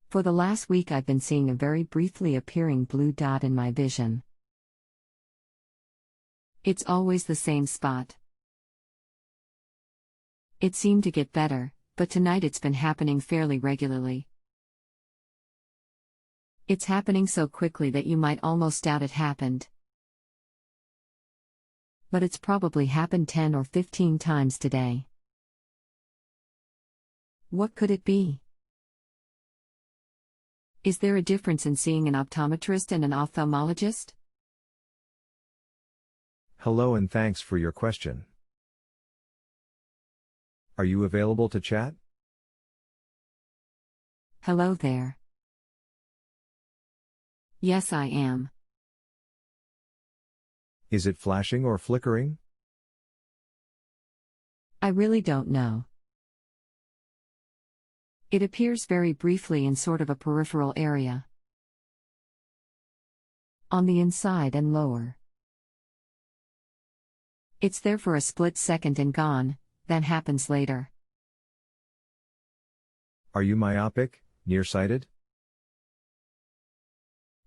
For the last week I've been seeing a very briefly appearing blue dot in my vision. It's always the same spot. It seemed to get better, but tonight it's been happening fairly regularly. It's happening so quickly that you might almost doubt it happened. But it's probably happened 10 or 15 times today. What could it be? Is there a difference in seeing an optometrist and an ophthalmologist? Hello and thanks for your question. Are you available to chat? Hello there. Yes, I am. Is it flashing or flickering? I really don't know. It appears very briefly in sort of a peripheral area. On the inside and lower. It's there for a split second and gone, then happens later. Are you myopic, nearsighted?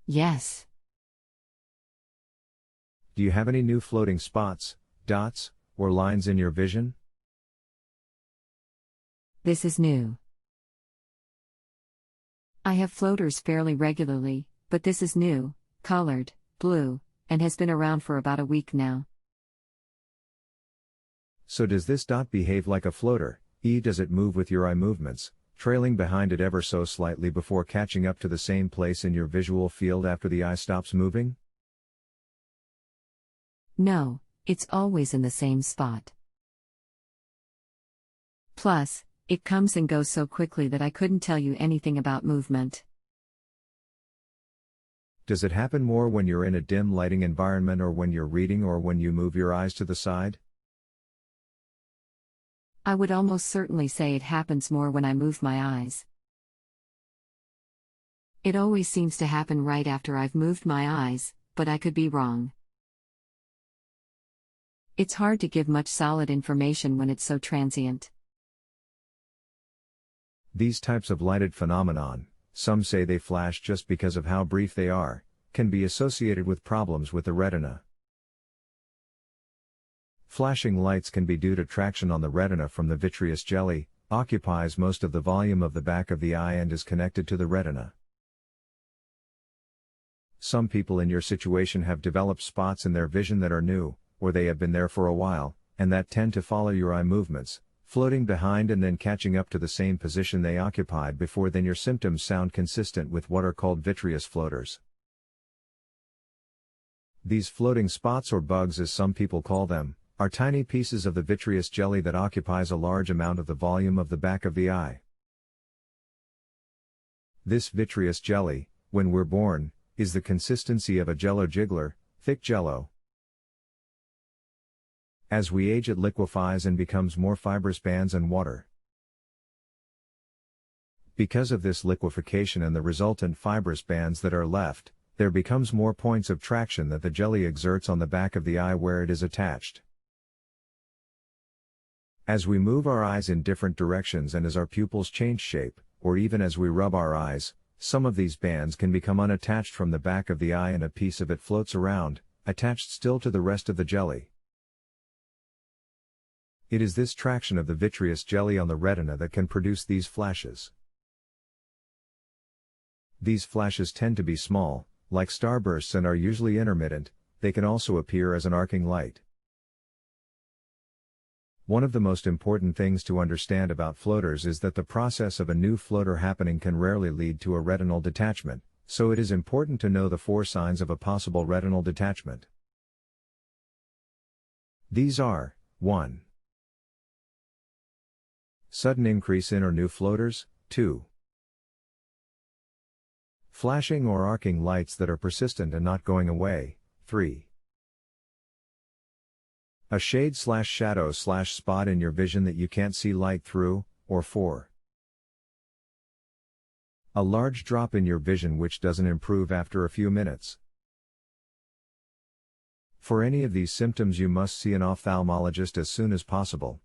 Yes. Do you have any new floating spots, dots, or lines in your vision? This is new. I have floaters fairly regularly, but this is new, colored, blue, and has been around for about a week now. So does this dot behave like a floater, does it move with your eye movements, trailing behind it ever so slightly before catching up to the same place in your visual field after the eye stops moving? No, it's always in the same spot. Plus, it comes and goes so quickly that I couldn't tell you anything about movement. Does it happen more when you're in a dim lighting environment or when you're reading or when you move your eyes to the side? I would almost certainly say it happens more when I move my eyes. It always seems to happen right after I've moved my eyes, but I could be wrong. It's hard to give much solid information when it's so transient. These types of lighted phenomenon, some say they flash just because of how brief they are, can be associated with problems with the retina. Flashing lights can be due to traction on the retina from the vitreous jelly, occupies most of the volume of the back of the eye and is connected to the retina. Some people in your situation have developed spots in their vision that are new, or they have been there for a while, and that tend to follow your eye movements, floating behind and then catching up to the same position they occupied before. Then your symptoms sound consistent with what are called vitreous floaters. These floating spots, or bugs as some people call them, are tiny pieces of the vitreous jelly that occupies a large amount of the volume of the back of the eye. This vitreous jelly, when we're born, is the consistency of a jello jiggler, thick jello. As we age, it liquefies and becomes more fibrous bands and water. Because of this liquefaction and the resultant fibrous bands that are left, there becomes more points of traction that the jelly exerts on the back of the eye where it is attached. As we move our eyes in different directions and as our pupils change shape, or even as we rub our eyes, some of these bands can become unattached from the back of the eye and a piece of it floats around, attached still to the rest of the jelly. It is this traction of the vitreous jelly on the retina that can produce these flashes. These flashes tend to be small, like starbursts, and are usually intermittent. They can also appear as an arcing light. One of the most important things to understand about floaters is that the process of a new floater happening can rarely lead to a retinal detachment, so it is important to know the 4 signs of a possible retinal detachment. These are: 1. Sudden increase in or new floaters. 2. Flashing or arcing lights that are persistent and not going away. 3. A shade/shadow/spot in your vision that you can't see light through, or 4. A large drop in your vision which doesn't improve after a few minutes. For any of these symptoms you must see an ophthalmologist as soon as possible.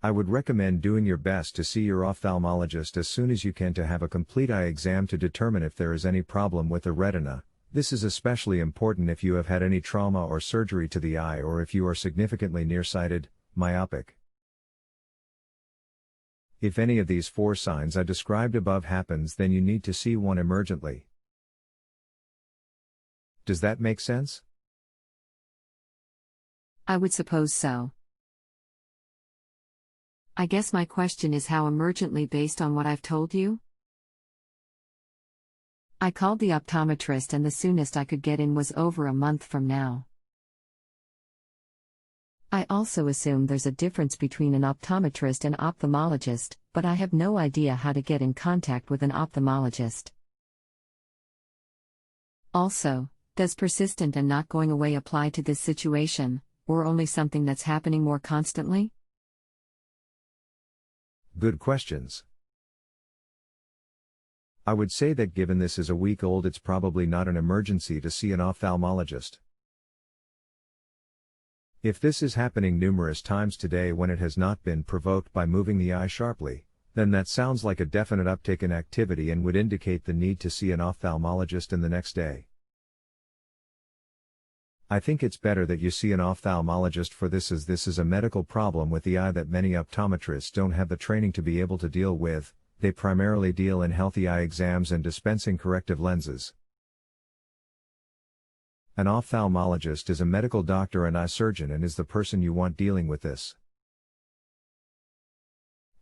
I would recommend doing your best to see your ophthalmologist as soon as you can to have a complete eye exam to determine if there is any problem with the retina. This is especially important if you have had any trauma or surgery to the eye or if you are significantly nearsighted, myopic. If any of these 4 signs I described above happens, then you need to see one emergently. Does that make sense? I would suppose so. I guess my question is how emergently based on what I've told you? I called the optometrist and the soonest I could get in was over a month from now. I also assume there's a difference between an optometrist and ophthalmologist, but I have no idea how to get in contact with an ophthalmologist. Also, does persistent and not going away apply to this situation, or only something that's happening more constantly? Good questions. I would say that given this is a week old, it's probably not an emergency to see an ophthalmologist. If this is happening numerous times today when it has not been provoked by moving the eye sharply, then that sounds like a definite uptick in activity and would indicate the need to see an ophthalmologist in the next day. I think it's better that you see an ophthalmologist for this, as this is a medical problem with the eye that many optometrists don't have the training to be able to deal with. They primarily deal in healthy eye exams and dispensing corrective lenses. An ophthalmologist is a medical doctor and eye surgeon and is the person you want dealing with this.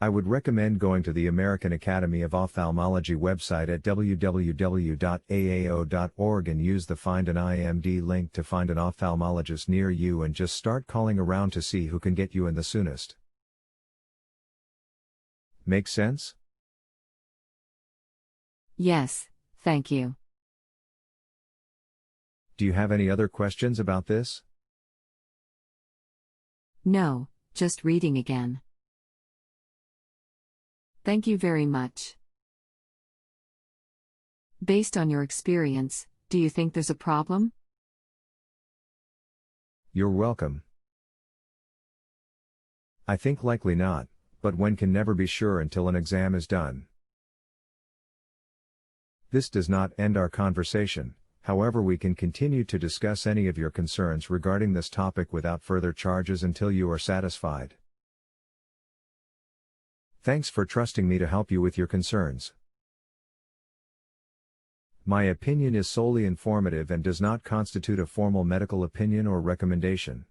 I would recommend going to the American Academy of Ophthalmology website at www.aao.org and use the Find an IMD link to find an ophthalmologist near you and just start calling around to see who can get you in the soonest. Make sense? Yes, thank you. Do you have any other questions about this? No, just reading again. Thank you very much. Based on your experience, do you think there's a problem? You're welcome. I think likely not, but one can never be sure until an exam is done. This does not end our conversation, however we can continue to discuss any of your concerns regarding this topic without further charges until you are satisfied. Thanks for trusting me to help you with your concerns. My opinion is solely informative and does not constitute a formal medical opinion or recommendation.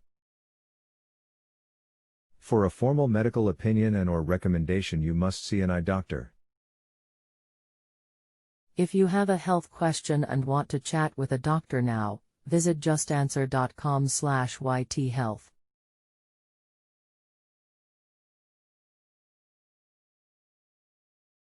For a formal medical opinion and/or recommendation, you must see an eye doctor. If you have a health question and want to chat with a doctor now, visit justanswer.com/ythealth.